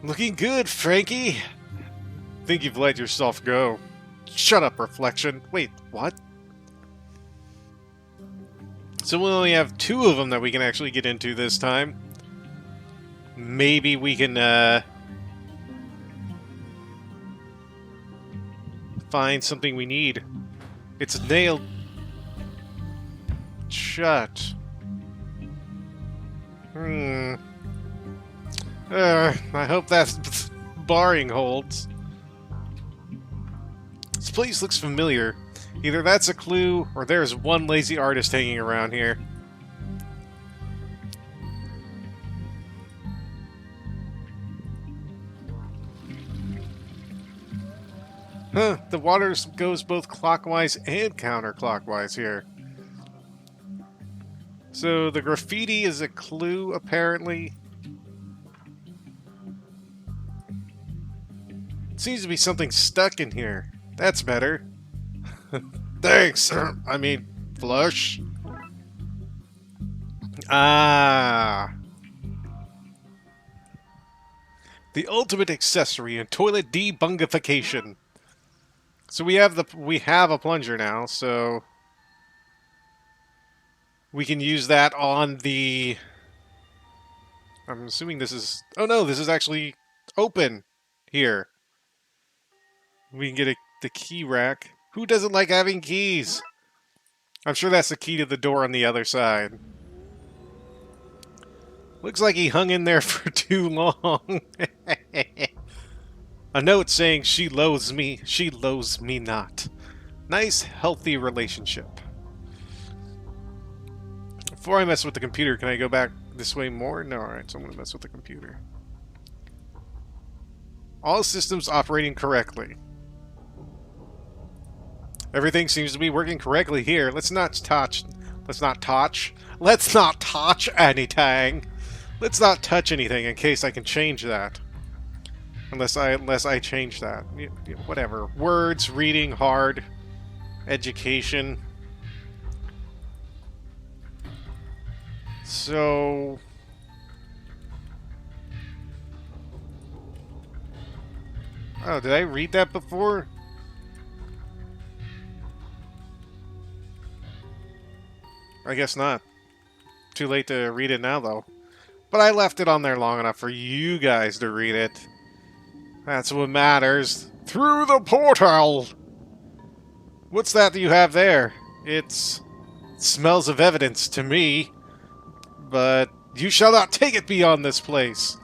Looking good, Frankie. Think you've let yourself go. Shut up, Reflection. Wait, what? So we only have 2 of them that we can actually get into this time. Maybe we can, find something we need. It's nailed shut. I hope that barring holds. This place looks familiar. Either that's a clue, or there's one lazy artist hanging around here. Huh, the water goes both clockwise and counterclockwise here. So the graffiti is a clue, apparently. Seems to be something stuck in here. That's better. Thanks. I mean, flush. Ah. The ultimate accessory in toilet debungification. So we have a plunger now, so we can use that on the... I'm assuming this is... Oh no, this is actually open here. We can get the key rack. Who doesn't like having keys? I'm sure that's the key to the door on the other side. Looks like he hung in there for too long. A note saying, she loathes me not. Nice, healthy relationship. Before I mess with the computer, can I go back this way more? No, alright, so I'm going to mess with the computer. All systems operating correctly. Everything seems to be working correctly here. Let's not touch anything. Let's not touch anything in case I can change that. Unless I change that. Whatever. Words, reading, hard, education. So... Oh, did I read that before? I guess not. Too late to read it now, though. But I left it on there long enough for you guys to read it. That's what matters. Through the portal! What's that you have there? It smells of evidence to me. But you shall not take it beyond this place.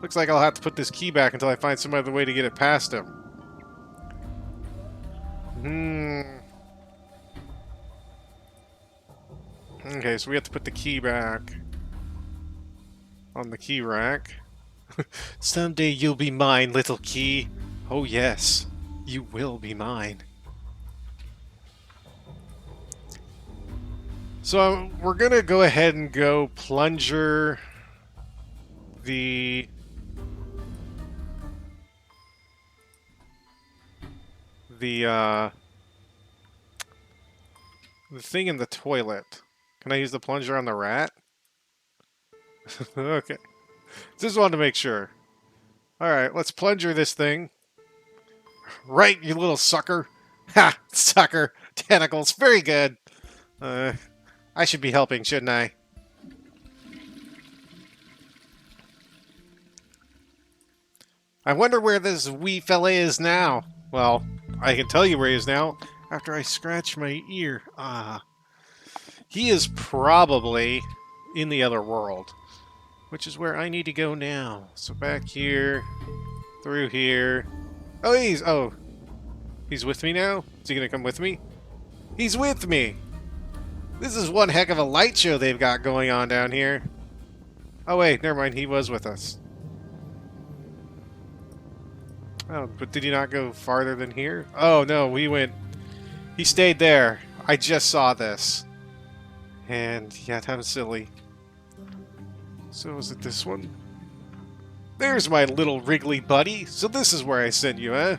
Looks like I'll have to put this key back until I find some other way to get it past him. Okay, so we have to put the key back on the key rack. Someday you'll be mine, little key. Oh yes, you will be mine. So we're gonna go ahead and go plunger the thing in the toilet. Can I use the plunger on the rat? Okay. Just wanted to make sure. Alright, let's plunger this thing. Right, you little sucker. Ha! Sucker. Tentacles. Very good. I should be helping, shouldn't I? I wonder where this wee fella is now. Well, I can tell you where he is now after I scratch my ear. Ah. He is probably in the other world, which is where I need to go now. So back here, through here. Oh, he's with me now? Is he gonna come with me? He's with me! This is one heck of a light show they've got going on down here. Oh wait, never mind, he was with us. Oh, but did he not go farther than here? Oh no, he stayed there. I just saw this. And yeah, that was silly. So is it this one? There's my little wriggly buddy. So this is where I sent you, eh?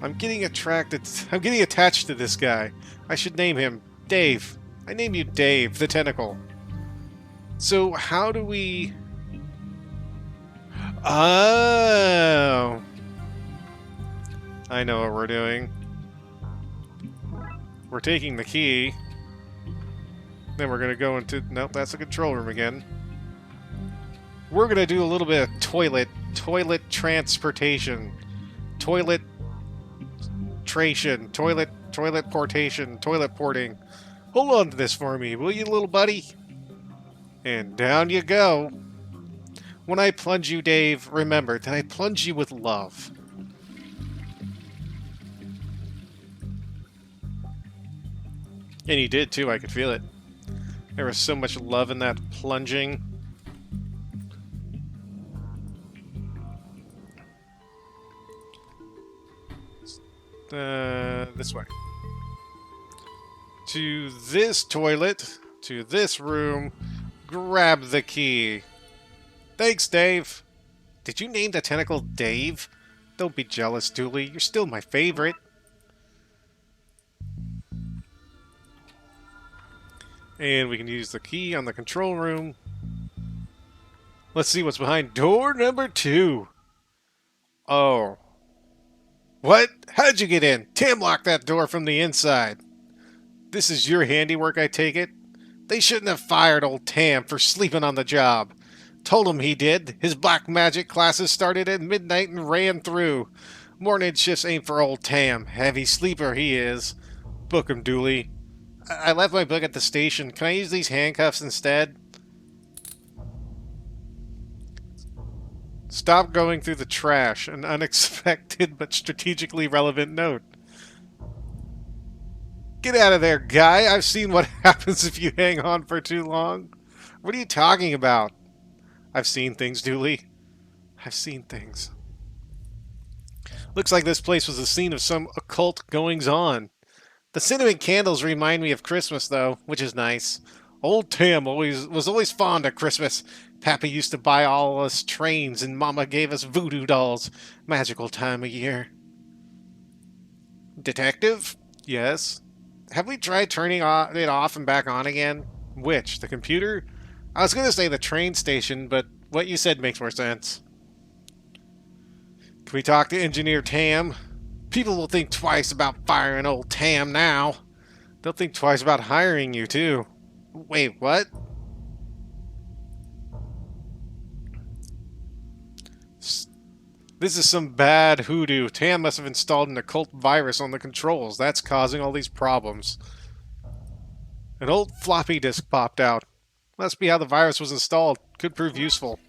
I'm getting attached to this guy. I should name him Dave. I name you Dave, the tentacle. So how do we... Oh! I know what we're doing. We're taking the key. Then we're going to go into... Nope, that's the control room again. We're going to do a little bit of toilet transportation, toilet tration, toilet portation, toilet porting. Hold on to this for me, will you, little buddy? And down you go. When I plunge you, Dave, remember that I plunge you with love. And you did too, I could feel it. There was so much love in that plunging. This way. To this toilet, to this room, grab the key. Thanks, Dave. Did you name the tentacle Dave? Don't be jealous, Dooley. You're still my favorite. And we can use the key on the control room. Let's see what's behind door number 2. Oh. What? How'd you get in? Tam locked that door from the inside. This is your handiwork, I take it? They shouldn't have fired old Tam for sleeping on the job. Told him he did. His black magic classes started at midnight and ran through. Morning shifts ain't for old Tam. Heavy sleeper he is. Book him, Dooley. I left my book at the station. Can I use these handcuffs instead? Stop going through the trash. An unexpected but strategically relevant note. Get out of there, guy. I've seen what happens if you hang on for too long. What are you talking about? I've seen things, Dooley. I've seen things. Looks like this place was the scene of some occult goings-on. The cinnamon candles remind me of Christmas, though, which is nice. Old Tam was always fond of Christmas. Pappy used to buy all us trains, and Mama gave us voodoo dolls. Magical time of year. Detective? Yes. Have we tried turning it off and back on again? Which? The computer? I was going to say the train station, but what you said makes more sense. Can we talk to Engineer Tam? People will think twice about firing old Tam now. They'll think twice about hiring you, too. Wait, what? This is some bad hoodoo. Tam must have installed an occult virus on the controls. That's causing all these problems. An old floppy disk popped out. Must be how the virus was installed. Could prove useful.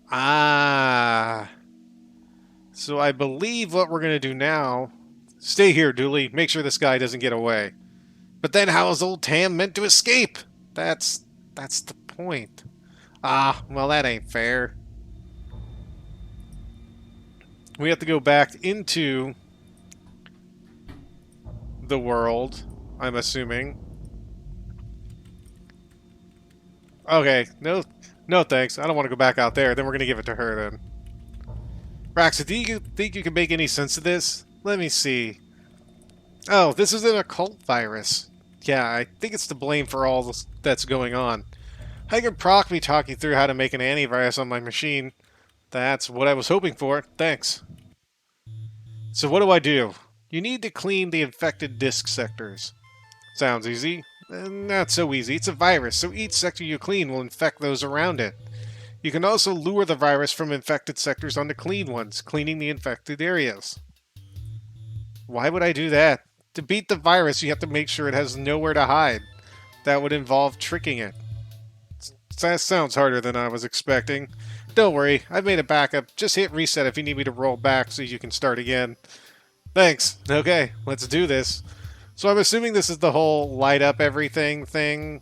Ah. So I believe what we're going to do now... Stay here, Dooley. Make sure this guy doesn't get away. But then how is old Tam meant to escape? That's the point. Ah, well that ain't fair. We have to go back into the world, I'm assuming. Okay, no thanks. I don't want to go back out there. Then we're going to give it to her then. Raxa, do you think you can make any sense of this? Let me see. Oh, this is an occult virus. Yeah, I think it's to blame for all this that's going on. I can proc me talk you through how to make an antivirus on my machine. That's what I was hoping for. Thanks. So what do I do? You need to clean the infected disk sectors. Sounds easy. Not so easy. It's a virus, so each sector you clean will infect those around it. You can also lure the virus from infected sectors onto clean ones, cleaning the infected areas. Why would I do that? To beat the virus, you have to make sure it has nowhere to hide. That would involve tricking it. That sounds harder than I was expecting. Don't worry, I've made a backup. Just hit reset if you need me to roll back so you can start again. Thanks. Okay, let's do this. So I'm assuming this is the whole light up everything thing.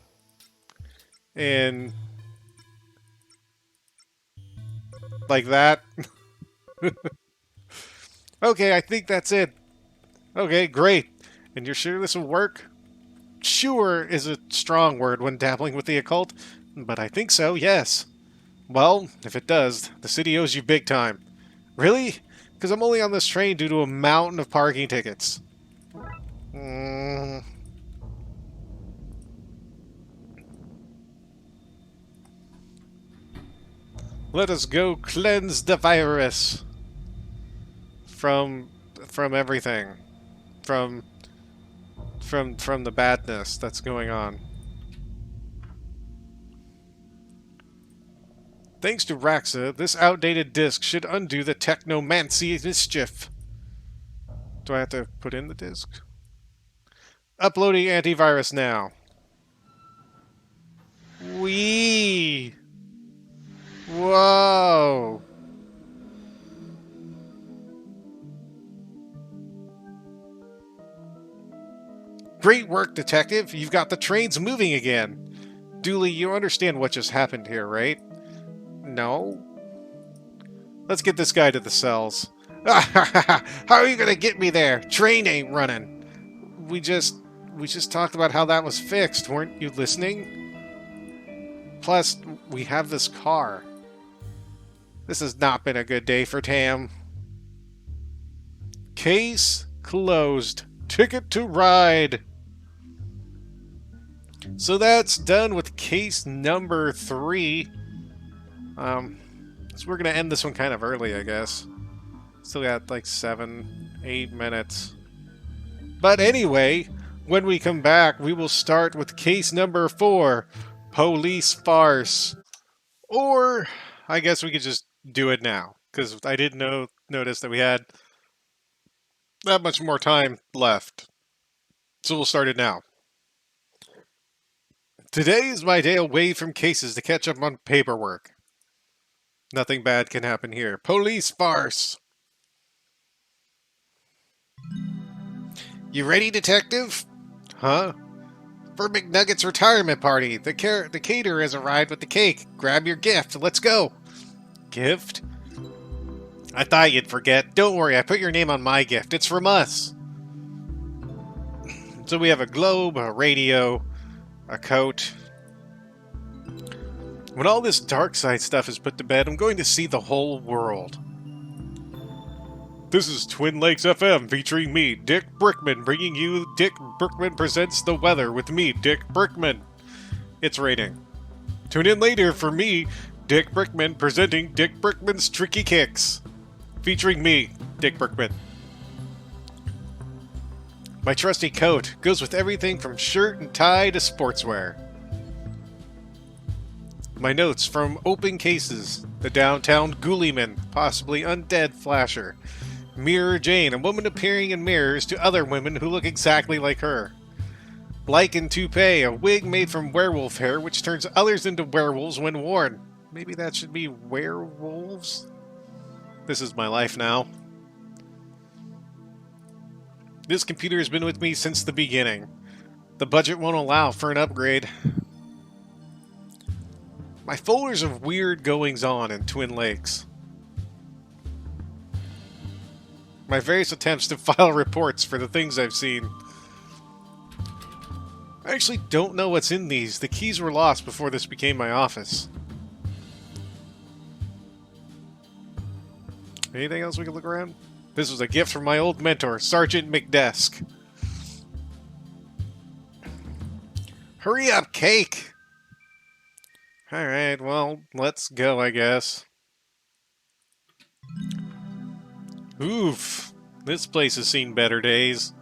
And... like that. Okay, I think that's it. Okay, great. And you're sure this will work? Sure is a strong word when dabbling with the occult, but I think so, yes. Well, if it does, the city owes you big time. Really? Because I'm only on this train due to a mountain of parking tickets. Let us go cleanse the virus from everything. From from the badness that's going on. Thanks to Raxa, this outdated disc should undo the technomancy mischief. Do I have to put in the disc? Uploading antivirus now. Wee! Whoa! Great work, detective. You've got the trains moving again. Dooley, you understand what just happened here, right? No. Let's get this guy to the cells. How are you gonna get me there? Train ain't running. We just talked about how that was fixed. Weren't you listening? Plus, we have this car. This has not been a good day for Tam. Case closed. Ticket to ride. So that's done with case number 3. So we're gonna end this one kind of early, I guess. Still got like 7-8 minutes. But anyway, when we come back, we will start with case number 4, Police Farce. Or I guess we could just do it now, because I didn't notice that we had that much more time left. So we'll start it now. Today is my day away from cases to catch up on paperwork. Nothing bad can happen here. Police Farce. You ready, detective? Huh? For McNugget's retirement party. The caterer has arrived with the cake. Grab your gift. Let's go. Gift? I thought you'd forget. Don't worry, I put your name on my gift. It's from us. So we have a globe, a radio, a coat. When all this Darkside stuff is put to bed, I'm going to see the whole world. This is Twin Lakes FM featuring me, Dick Brickman, bringing you Dick Brickman Presents the Weather with me, Dick Brickman. It's raining. Tune in later for me, Dick Brickman, presenting Dick Brickman's Tricky Kicks. Featuring me, Dick Brickman. My trusty coat goes with everything from shirt and tie to sportswear. My notes from open cases, the downtown ghouliman, possibly undead flasher, Mirror Jane, a woman appearing in mirrors to other women who look exactly like her. Lichen Toupee, a wig made from werewolf hair which turns others into werewolves when worn. Maybe that should be werewolves? This is my life now. This computer has been with me since the beginning. The budget won't allow for an upgrade. My folders of weird goings-on in Twin Lakes. My various attempts to file reports for the things I've seen. I actually don't know what's in these. The keys were lost before this became my office. Anything else we can look around? This was a gift from my old mentor, Sergeant McDesk. Hurry up, cake! Alright, well, let's go, I guess. Oof, this place has seen better days.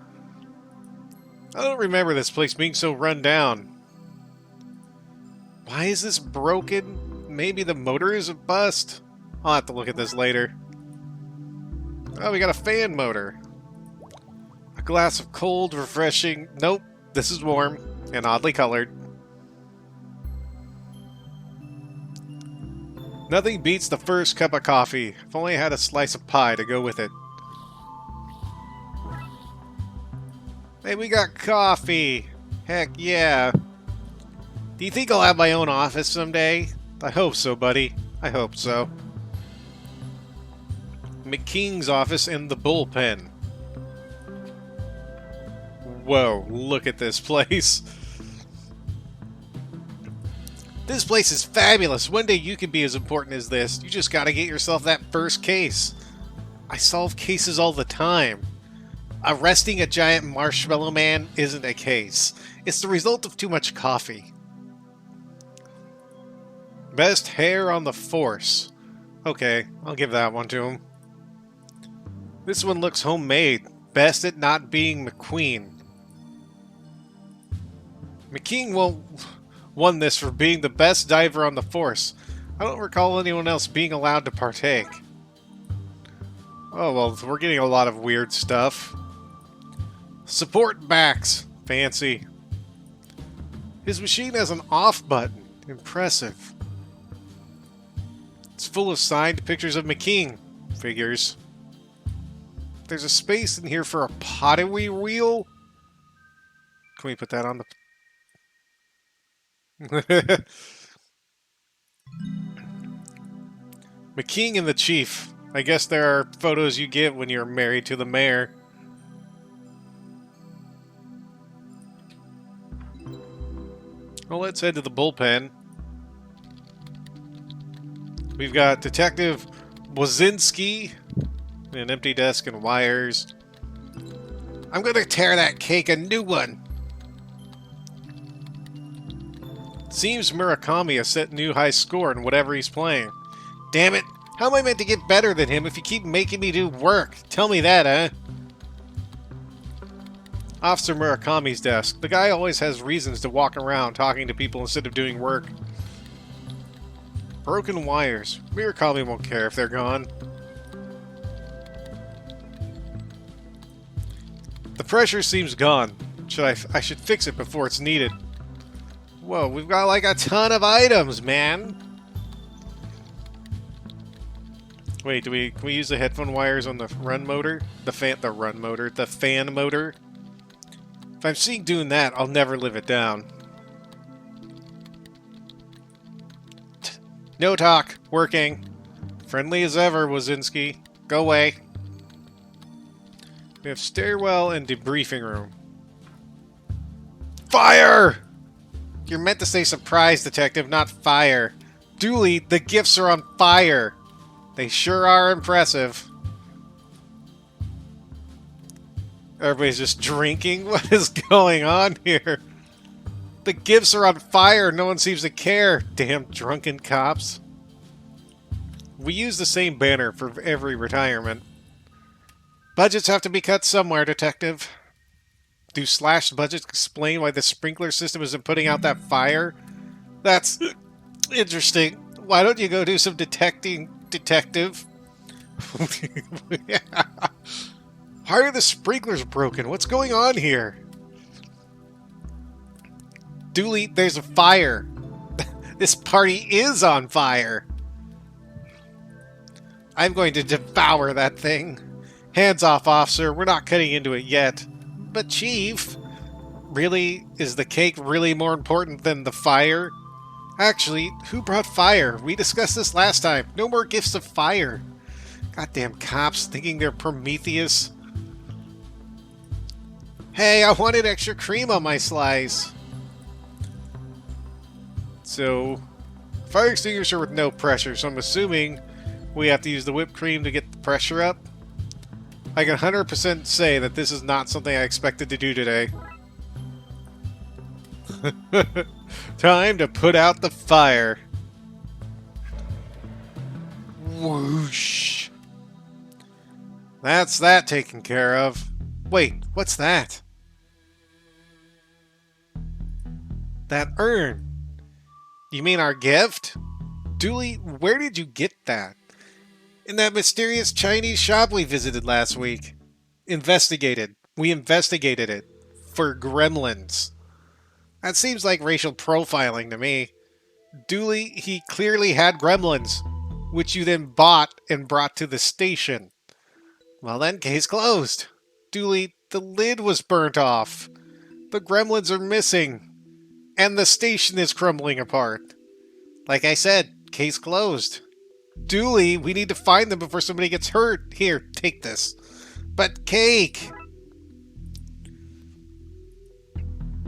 I don't remember this place being so run down. Why is this broken? Maybe the motor is a bust? I'll have to look at this later. Oh, we got a fan motor. A glass of cold, refreshing... Nope, this is warm and oddly colored. Nothing beats the first cup of coffee. If only I had a slice of pie to go with it. Hey, we got coffee! Heck yeah! Do you think I'll have my own office someday? I hope so, buddy. I hope so. McKean's office and the bullpen. Whoa, look at this place. This place is fabulous. One day you can be as important as this. You just gotta get yourself that first case. I solve cases all the time. Arresting a giant marshmallow man isn't a case. It's the result of too much coffee. Best hair on the force. Okay, I'll give that one to him. This one looks homemade. Best at not being McQueen. McKean won this for being the best diver on the force. I don't recall anyone else being allowed to partake. Oh, well, we're getting a lot of weird stuff. Support backs. Fancy. His machine has an off button. Impressive. It's full of signed pictures of McKean. Figures. There's a space in here for a pottery wheel. Can we put that on the... McKean and the Chief. I guess there are photos you get when you're married to the mayor. Well, let's head to the bullpen. We've got Detective Wozinski, an empty desk and wires. I'm gonna tear that cake a new one. Seems Murakami has set a new high score in whatever he's playing. Damn it! How am I meant to get better than him if you keep making me do work? Tell me that, huh? Officer Murakami's desk. The guy always has reasons to walk around talking to people instead of doing work. Broken wires. Murakami won't care if they're gone. The pressure seems gone. I should fix it before it's needed. Whoa, we've got like a ton of items, man! Wait, can we use the headphone wires on the run motor? The fan motor? If I'm seen doing that, I'll never live it down. No talk. Working. Friendly as ever, Wozinski. Go away. We have stairwell and debriefing room. Fire! You're meant to say surprise, detective, not fire. Dooley, the gifts are on fire. They sure are impressive. Everybody's just drinking? What is going on here? The gifts are on fire. No one seems to care. Damn drunken cops. We use the same banner for every retirement. Budgets have to be cut somewhere, detective. Do slashed budgets explain why the sprinkler system isn't putting out that fire? That's interesting. Why don't you go do some detecting, detective? Yeah. Why are the sprinklers broken? What's going on here? Dooley, there's a fire. This party is on fire. I'm going to devour that thing. Hands off, officer. We're not cutting into it yet. But, Chief, really? Is the cake really more important than the fire? Actually, who brought fire? We discussed this last time. No more gifts of fire. Goddamn cops thinking they're Prometheus. Hey, I wanted extra cream on my slice. So, fire extinguisher with no pressure, so I'm assuming we have to use the whipped cream to get the pressure up. I can 100% say that this is not something I expected to do today. Time to put out the fire. Whoosh. That's that taken care of. Wait, what's that? That urn. You mean our gift? Dooley, where did you get that? In that mysterious Chinese shop we visited last week. Investigated. We investigated it. For gremlins. That seems like racial profiling to me. Dooley, he clearly had gremlins, which you then bought and brought to the station. Well then, case closed. Dooley, the lid was burnt off. The gremlins are missing. And the station is crumbling apart. Like I said, case closed. Dooley, we need to find them before somebody gets hurt. Here, take this. But cake!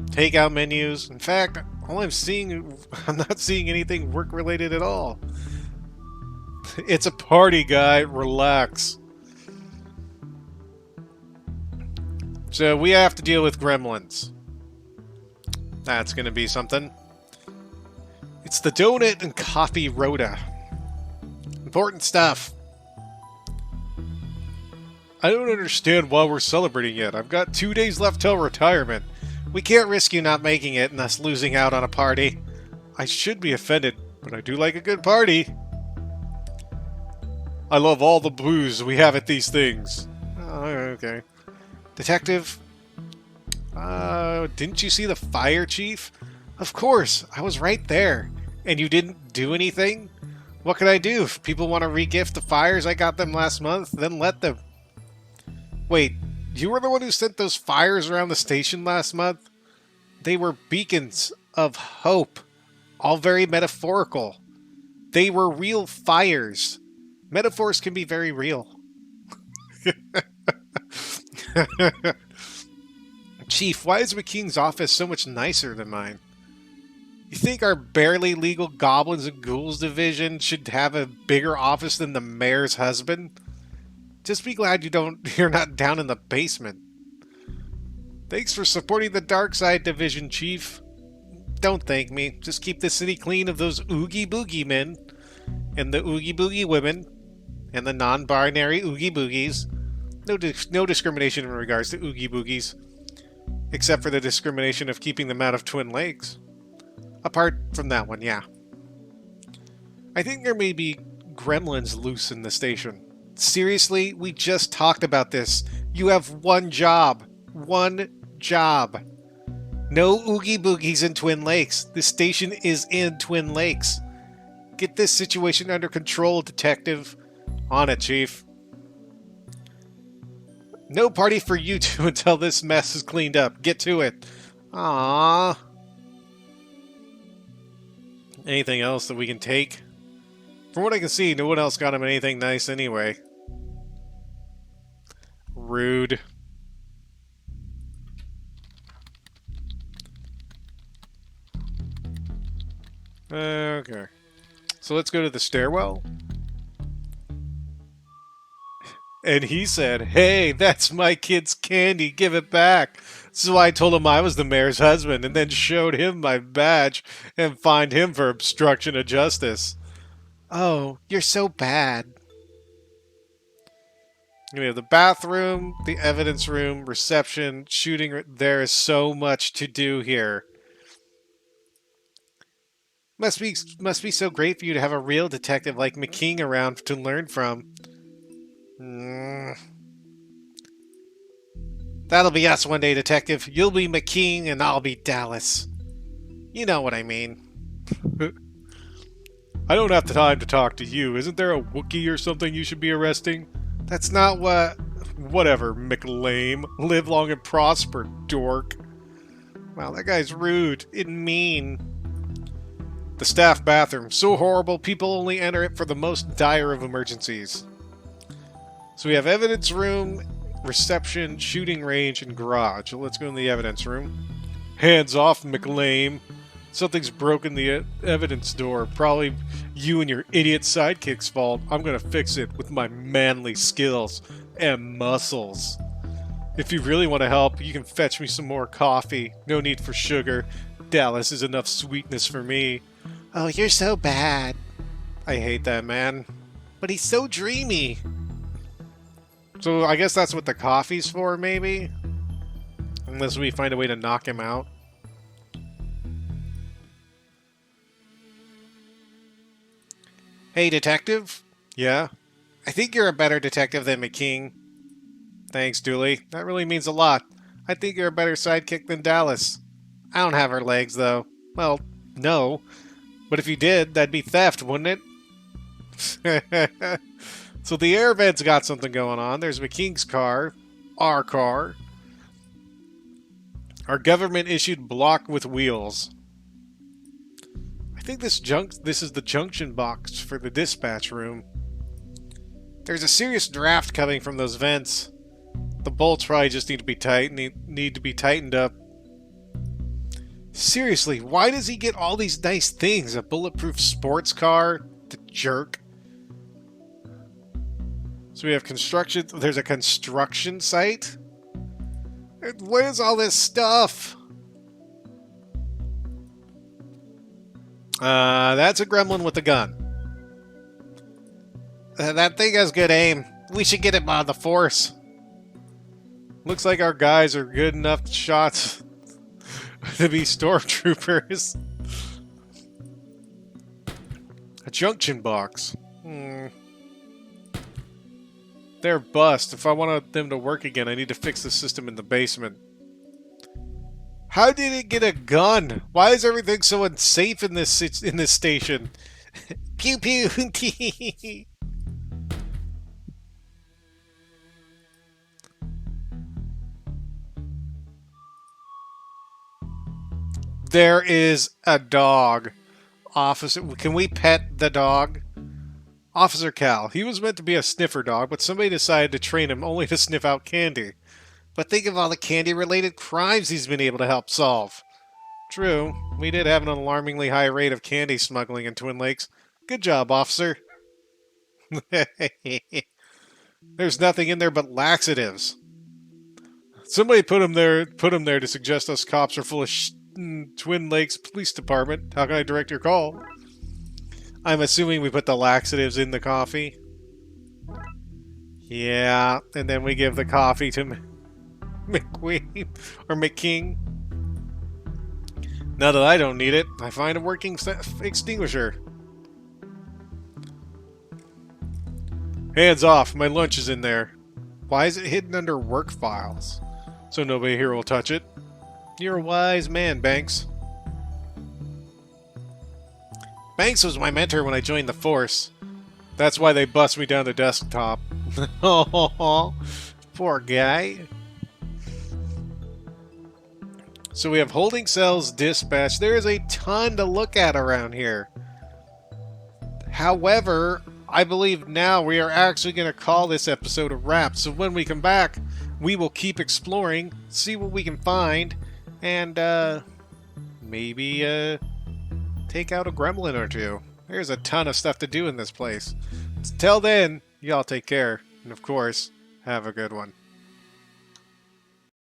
Takeout menus. In fact, all I'm not seeing anything work-related at all. It's a party, guy. Relax. So we have to deal with gremlins. That's gonna be something. It's the donut and coffee Rhoda. important stuff. I don't understand why we're celebrating yet. I've got 2 days left till retirement. We can't risk you not making it and us losing out on a party. I should be offended, but I do like a good party. I love all the booze we have at these things. Oh, okay. Detective? Didn't you see the fire chief? Of course, I was right there. And you didn't do anything? What could I do? If people want to re-gift the fires I got them last month, then let them. Wait, you were the one who sent those fires around the station last month? They were beacons of hope. All very metaphorical. They were real fires. Metaphors can be very real. Chief, why is McKean's office so much nicer than mine? You think our barely legal goblins and ghouls division should have a bigger office than the mayor's husband? Just be glad you're not down in the basement. Thanks for supporting the Darkside division, Chief. Don't thank me. Just keep the city clean of those Oogie Boogie men, and the Oogie Boogie women, and the non-binary Oogie Boogies. No discrimination in regards to Oogie Boogies, except for the discrimination of keeping them out of Twin Lakes. Apart from that one, yeah. I think there may be gremlins loose in the station. Seriously, we just talked about this. You have one job. One job. No Oogie Boogies in Twin Lakes. The station is in Twin Lakes. Get this situation under control, Detective. On it, Chief. No party for you two until this mess is cleaned up. Get to it. Aww. Anything else that we can take? From what I can see, no one else got him anything nice anyway. Rude. Okay. So let's go to the stairwell. And he said, "Hey, that's my kid's candy. Give it back." So I told him I was the mayor's husband and then showed him my badge and fined him for obstruction of justice. Oh, you're so bad. We have the bathroom, the evidence room, reception, shooting. There is so much to do here. Must be so great for you to have a real detective like McKean around to learn from. That'll be us one day, Detective. You'll be McKean and I'll be Dallas. You know what I mean. I don't have the time to talk to you. Isn't there a Wookiee or something you should be arresting? That's not what... Whatever, McLame. Live long and prosper, dork. Wow, that guy's rude and mean. The staff bathroom. So horrible, people only enter it for the most dire of emergencies. So we have evidence room, reception, shooting range, and garage. Let's go in the evidence room. Hands off, McLame. Something's broken the evidence door. Probably you and your idiot sidekick's fault. I'm gonna fix it with my manly skills and muscles. If you really want to help, you can fetch me some more coffee. No need for sugar. Dallas is enough sweetness for me. Oh, you're so bad. I hate that man. But he's so dreamy. So I guess that's what the coffee's for, maybe? Unless we find a way to knock him out. Hey, detective? Yeah? I think you're a better detective than McKean. Thanks, Dooley. That really means a lot. I think you're a better sidekick than Dallas. I don't have her legs, though. Well, no. But if you did, that'd be theft, wouldn't it? So the air vent's got something going on. There's McKean's car. Our car. Our government-issued block with wheels. I think this is the junction box for the dispatch room. There's a serious draft coming from those vents. The bolts probably just need to be tightened up. Seriously, why does he get all these nice things? A bulletproof sports car? The jerk. So we have construction. There's a construction site? Where's all this stuff? That's a gremlin with a gun. That thing has good aim. We should get it by the force. Looks like our guys are good enough shots to be stormtroopers. A junction box. They're bust. If I want them to work again, I need to fix the system in the basement. How did it get a gun? Why is everything so unsafe in this station? Pew pew. There is a dog. Officer, can we pet the dog? Officer Cal. He was meant to be a sniffer dog, but somebody decided to train him only to sniff out candy. But think of all the candy-related crimes he's been able to help solve. True, we did have an alarmingly high rate of candy smuggling in Twin Lakes. Good job, officer. There's nothing in there but laxatives. Somebody put him there to suggest us cops are full of Twin Lakes Police Department. How can I direct your call? I'm assuming we put the laxatives in the coffee. Yeah, and then we give the coffee to McQueen or McKing. Now that I don't need it, I find a working extinguisher. Hands off, my lunch is in there. Why is it hidden under work files? So nobody here will touch it. You're a wise man, Banks. Banks was my mentor when I joined the Force. That's why they bust me down the desktop. Oh, poor guy. So we have holding cells, dispatch. There is a ton to look at around here. However, I believe now we are actually going to call this episode a wrap. So when we come back, we will keep exploring, see what we can find, and maybe take out a gremlin or two. There's a ton of stuff to do in this place. Till then, y'all take care. And of course, have a good one.